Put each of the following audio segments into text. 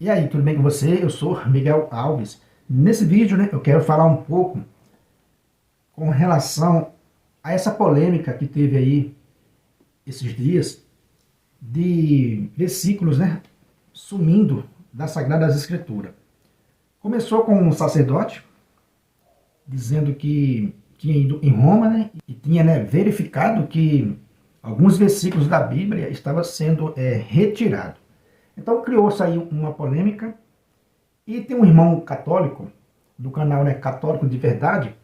E aí, tudo bem com você? Eu sou Miguel Alves. Nesse vídeo, eu quero falar um pouco com relação a essa polêmica que teve aí esses dias de versículos, sumindo das Sagradas Escrituras. Começou com um sacerdote dizendo que tinha ido em Roma, e tinha verificado que alguns versículos da Bíblia estavam sendo retirados. Então criou-se aí uma polêmica. E tem um irmão católico, do canal Católico de Verdade,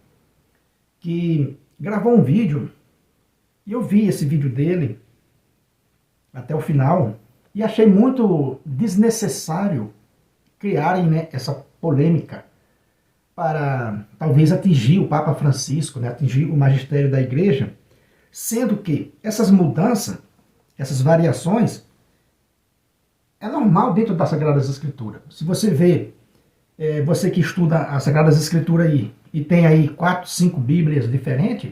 que gravou um vídeo, e eu vi esse vídeo dele até o final, e achei muito desnecessário criarem essa polêmica para talvez atingir o Papa Francisco, atingir o magistério da igreja, sendo que essas mudanças, essas variações, é normal dentro das Sagradas Escrituras. Se você vê, você que estuda as Sagradas Escrituras aí, e tem aí 4, 5 Bíblias diferentes,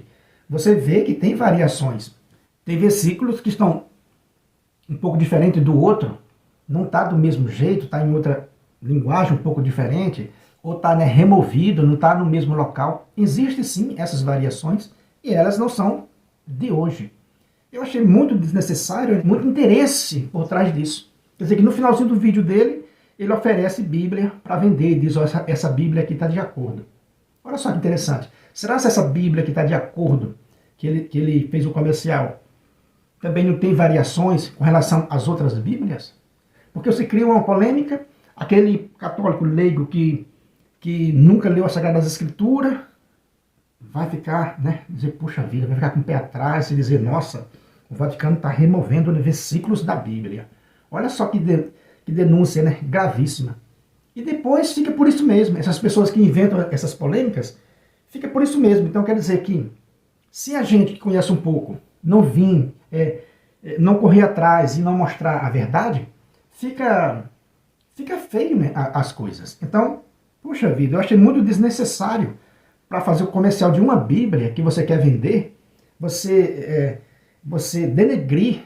você vê que tem variações. Tem versículos que estão um pouco diferente do outro, não está do mesmo jeito, está em outra linguagem um pouco diferente, ou está removido, não está no mesmo local. Existem sim essas variações, e elas não são de hoje. Eu achei muito desnecessário, muito interesse por trás disso. Quer dizer que no finalzinho do vídeo dele, ele oferece Bíblia para vender, e diz, ó, essa Bíblia aqui está de acordo. Olha só que interessante. Será que essa Bíblia que está de acordo, que ele fez o comercial, também não tem variações com relação às outras Bíblias? Porque você cria uma polêmica, aquele católico leigo que nunca leu as Sagradas Escrituras, vai ficar, dizer, puxa vida, vai ficar com o pé atrás e dizer, nossa, o Vaticano está removendo versículos da Bíblia. Olha só que denúncia, gravíssima. E depois fica por isso mesmo. Essas pessoas que inventam essas polêmicas, fica por isso mesmo. Então quer dizer que, se a gente que conhece um pouco não vir, não correr atrás e não mostrar a verdade, fica feio, as coisas. Então, puxa vida, eu achei muito desnecessário para fazer o comercial de uma Bíblia que você quer vender, você denegrir,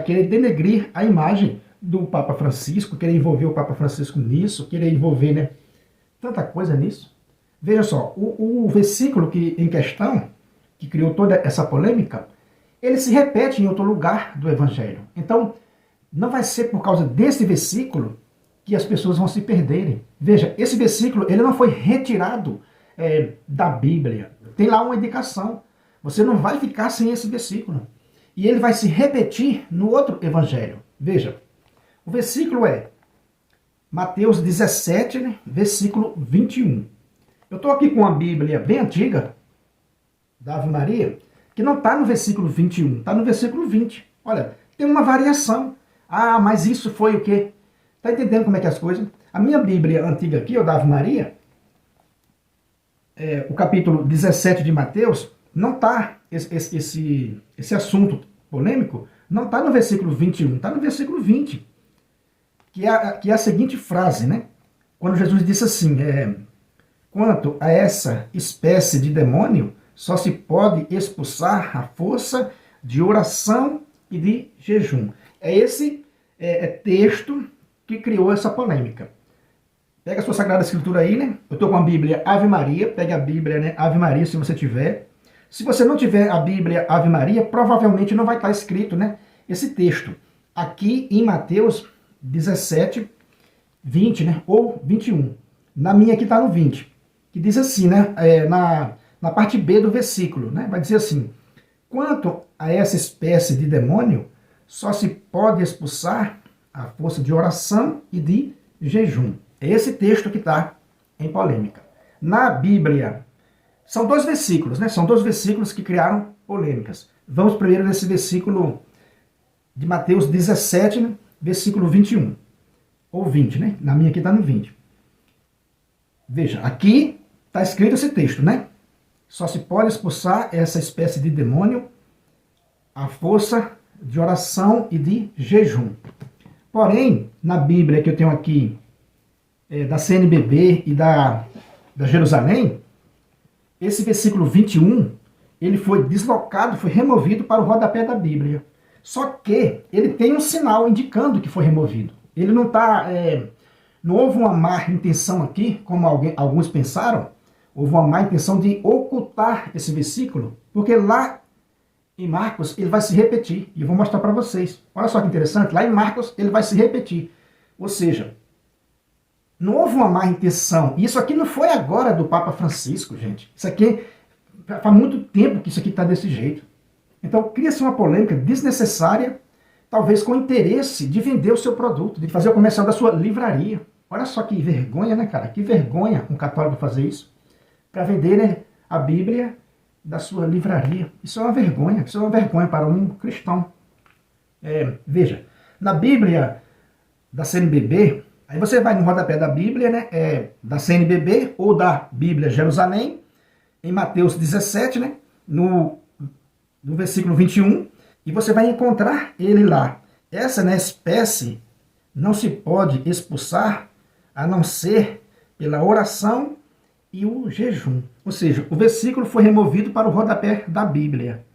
querer denegrir a imagem do Papa Francisco, querer envolver o Papa Francisco nisso, querer envolver tanta coisa nisso. Veja só, o versículo em questão, que criou toda essa polêmica, ele se repete em outro lugar do Evangelho. Então, não vai ser por causa desse versículo que as pessoas vão se perderem. Veja, esse versículo ele não foi retirado da Bíblia. Tem lá uma indicação. Você não vai ficar sem esse versículo. E ele vai se repetir no outro evangelho. Veja, o versículo é Mateus 17, versículo 21. Eu estou aqui com uma Bíblia bem antiga, da Ave Maria, que não está no versículo 21, está no versículo 20. Olha, tem uma variação. Ah, mas isso foi o quê? Está entendendo como é que é as coisas? A minha Bíblia antiga aqui, da Ave Maria, o capítulo 17 de Mateus, não está, esse assunto polêmico, não está no versículo 21, está no versículo 20, que é a seguinte frase, quando Jesus disse assim, quanto a essa espécie de demônio, só se pode expulsar a força de oração e de jejum. É esse texto que criou essa polêmica. Pega a sua Sagrada Escritura aí, Eu estou com a Bíblia Ave Maria, pega a Bíblia, Ave Maria, se você tiver. Se você não tiver a Bíblia Ave Maria, provavelmente não vai estar escrito, esse texto. Aqui em Mateus 17, 20, ou 21. Na minha aqui está no 20. Que diz assim, na parte B do versículo, vai dizer assim, quanto a essa espécie de demônio, só se pode expulsar a força de oração e de jejum. É esse texto que está em polêmica. Na Bíblia, são 2 versículos, São 2 versículos que criaram polêmicas. Vamos primeiro nesse versículo de Mateus 17, versículo 21. Ou 20, Na minha aqui está no 20. Veja, aqui está escrito esse texto, Só se pode expulsar essa espécie de demônio a força de oração e de jejum. Porém, na Bíblia que eu tenho aqui, da CNBB e da Jerusalém, esse versículo 21, ele foi deslocado, foi removido para o rodapé da Bíblia. Só que ele tem um sinal indicando que foi removido. Ele não está Não houve uma má intenção aqui, como alguns pensaram. Houve uma má intenção de ocultar esse versículo, porque lá em Marcos ele vai se repetir. E eu vou mostrar para vocês. Olha só que interessante, lá em Marcos ele vai se repetir. Ou seja, não houve uma má intenção. E isso aqui não foi agora do Papa Francisco, gente. Isso aqui faz muito tempo que isso aqui está desse jeito. Então cria-se uma polêmica desnecessária, talvez com interesse de vender o seu produto, de fazer o comercial da sua livraria. Olha só que vergonha, né, cara? Que vergonha um católico fazer isso. Para vender, né, a Bíblia da sua livraria. Isso é uma vergonha. Isso é uma vergonha para um cristão. Veja, na Bíblia da CNBB, aí você vai no rodapé da Bíblia, né, da CNBB ou da Bíblia Jerusalém, em Mateus 17, né, no versículo 21, e você vai encontrar ele lá. Essa, né, espécie não se pode expulsar a não ser pela oração e o jejum. Ou seja, o versículo foi removido para o rodapé da Bíblia.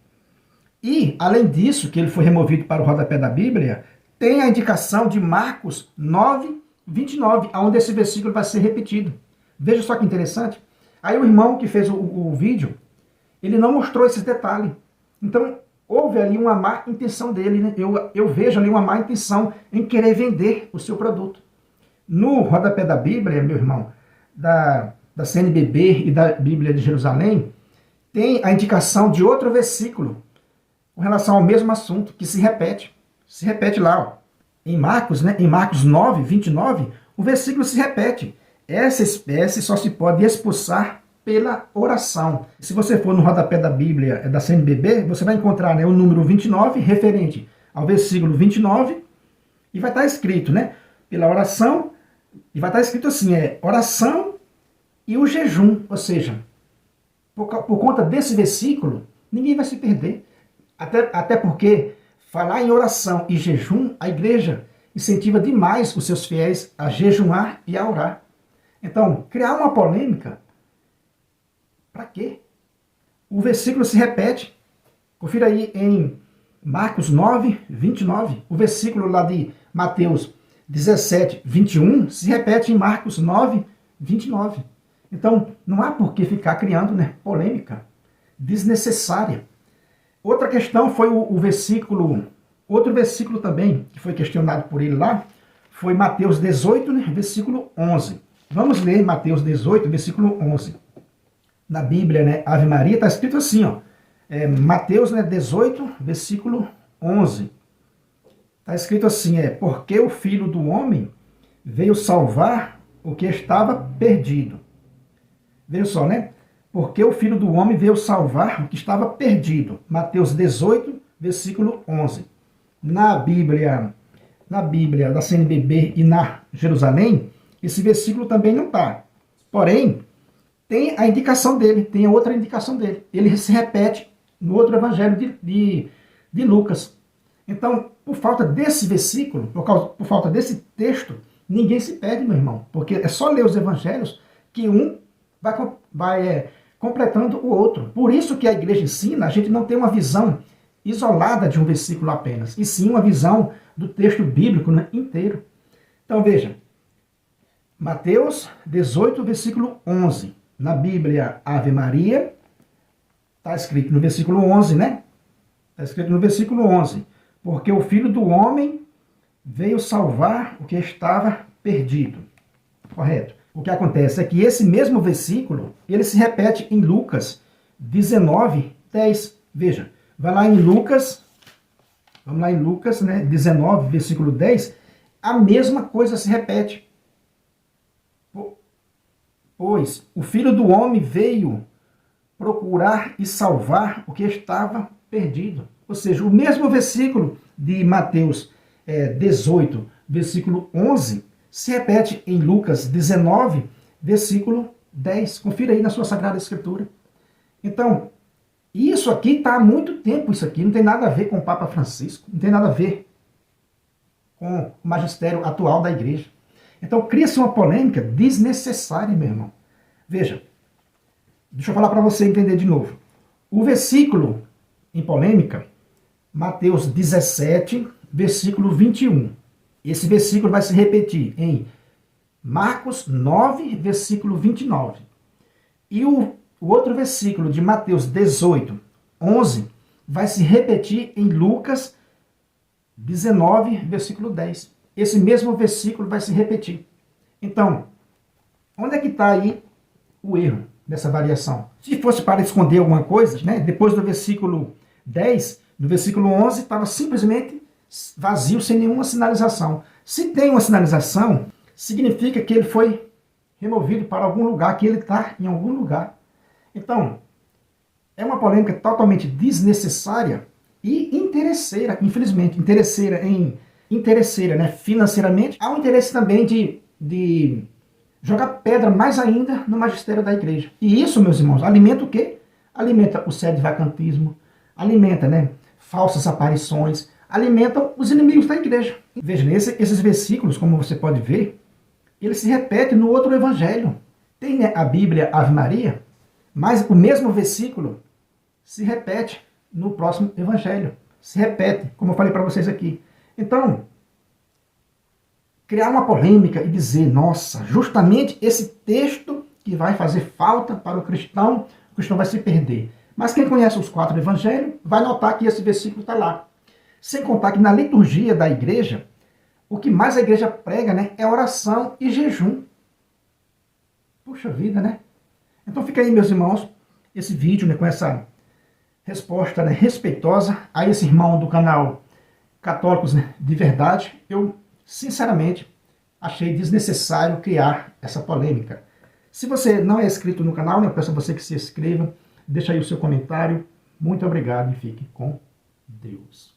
E, além disso, que ele foi removido para o rodapé da Bíblia, tem a indicação de Marcos 9, 29, onde esse versículo vai ser repetido. Veja só que interessante. Aí o irmão que fez o vídeo, ele não mostrou esse detalhe. Então, houve ali uma má intenção dele, né? Eu vejo ali uma má intenção em querer vender o seu produto. No rodapé da Bíblia, meu irmão, da CNBB e da Bíblia de Jerusalém, tem a indicação de outro versículo com relação ao mesmo assunto, que se repete. Se repete lá, ó. Em Marcos, né? Em Marcos 9, 29, o versículo se repete. Essa espécie só se pode expulsar pela oração. Se você for no rodapé da Bíblia da CNBB, você vai encontrar, né, o número 29, referente ao versículo 29, e vai estar escrito, né, pela oração, e vai estar escrito assim, oração e o jejum. Ou seja, por conta desse versículo, ninguém vai se perder. Até porque falar em oração e jejum, a igreja incentiva demais os seus fiéis a jejuar e a orar. Então, criar uma polêmica, para quê? O versículo se repete. Confira aí em Marcos 9, 29. O versículo lá de Mateus 17, 21 se repete em Marcos 9, 29. Então, não há por que ficar criando, né, polêmica desnecessária. Outra questão foi o versículo, outro versículo também, que foi questionado por ele lá, foi Mateus 18, né, versículo 11. Vamos ler Mateus 18, versículo 11. Na Bíblia, né, Ave Maria, está escrito assim, ó, Mateus, né, 18, versículo 11. Está escrito assim, porque o Filho do Homem veio salvar o que estava perdido. Veja só, né? Porque o Filho do Homem veio salvar o que estava perdido. Mateus 18, versículo 11. Na Bíblia da CNBB e na Jerusalém, esse versículo também não está. Porém, tem a indicação dele, tem a outra indicação dele. Ele se repete no outro evangelho de Lucas. Então, por falta desse versículo, por falta desse texto, ninguém se perde, meu irmão. Porque é só ler os evangelhos que um vai completando o outro. Por isso que a igreja ensina, a gente não tem uma visão isolada de um versículo apenas, e sim uma visão do texto bíblico, né, inteiro. Então veja, Mateus 18, versículo 11. Na Bíblia Ave Maria, está escrito no versículo 11, né? Está escrito no versículo 11. Porque o Filho do Homem veio salvar o que estava perdido. Correto. O que acontece é que esse mesmo versículo, ele se repete em Lucas 19, 10. Veja, vai lá em Lucas, vamos lá em Lucas, né, 19, versículo 10, a mesma coisa se repete. Pois o Filho do Homem veio procurar e salvar o que estava perdido. Ou seja, o mesmo versículo de Mateus 18, versículo 11, se repete em Lucas 19, versículo 10. Confira aí na sua Sagrada Escritura. Então, isso aqui está há muito tempo, isso aqui não tem nada a ver com o Papa Francisco, não tem nada a ver com o magistério atual da igreja. Então, cria-se uma polêmica desnecessária, meu irmão. Veja, deixa eu falar para você entender de novo. O versículo em polêmica, Mateus 17, versículo 21. Esse versículo vai se repetir em Marcos 9, versículo 29. E o outro versículo de Mateus 18, 11, vai se repetir em Lucas 19, versículo 10. Esse mesmo versículo vai se repetir. Então, onde é que está aí o erro dessa variação? Se fosse para esconder alguma coisa, né, depois do versículo 10, no versículo 11, estava simplesmente vazio, sem nenhuma sinalização. Se tem uma sinalização, significa que ele foi removido para algum lugar, que ele está em algum lugar. Então, é uma polêmica totalmente desnecessária e interesseira, infelizmente. Interesseira, né, financeiramente. Há um interesse também de jogar pedra mais ainda no magistério da igreja. E isso, meus irmãos, alimenta o quê? Alimenta o sedevacantismo, alimenta, né, falsas aparições, alimenta os inimigos da igreja. Veja, esses versículos, como você pode ver, eles se repetem no outro evangelho. Tem, né, a Bíblia Ave Maria, mas o mesmo versículo se repete no próximo evangelho. Se repete, como eu falei para vocês aqui. Então, criar uma polêmica e dizer, nossa, justamente esse texto que vai fazer falta para o cristão vai se perder. Mas quem conhece os 4 evangelhos vai notar que esse versículo está lá. Sem contar que na liturgia da igreja, o que mais a igreja prega, né, é oração e jejum. Puxa vida, né? Então fica aí, meus irmãos, esse vídeo, né, com essa resposta, né, respeitosa a esse irmão do canal Católicos, né, de Verdade. Eu, sinceramente, achei desnecessário criar essa polêmica. Se você não é inscrito no canal, né, eu peço a você que se inscreva, deixa aí o seu comentário. Muito obrigado e fique com Deus.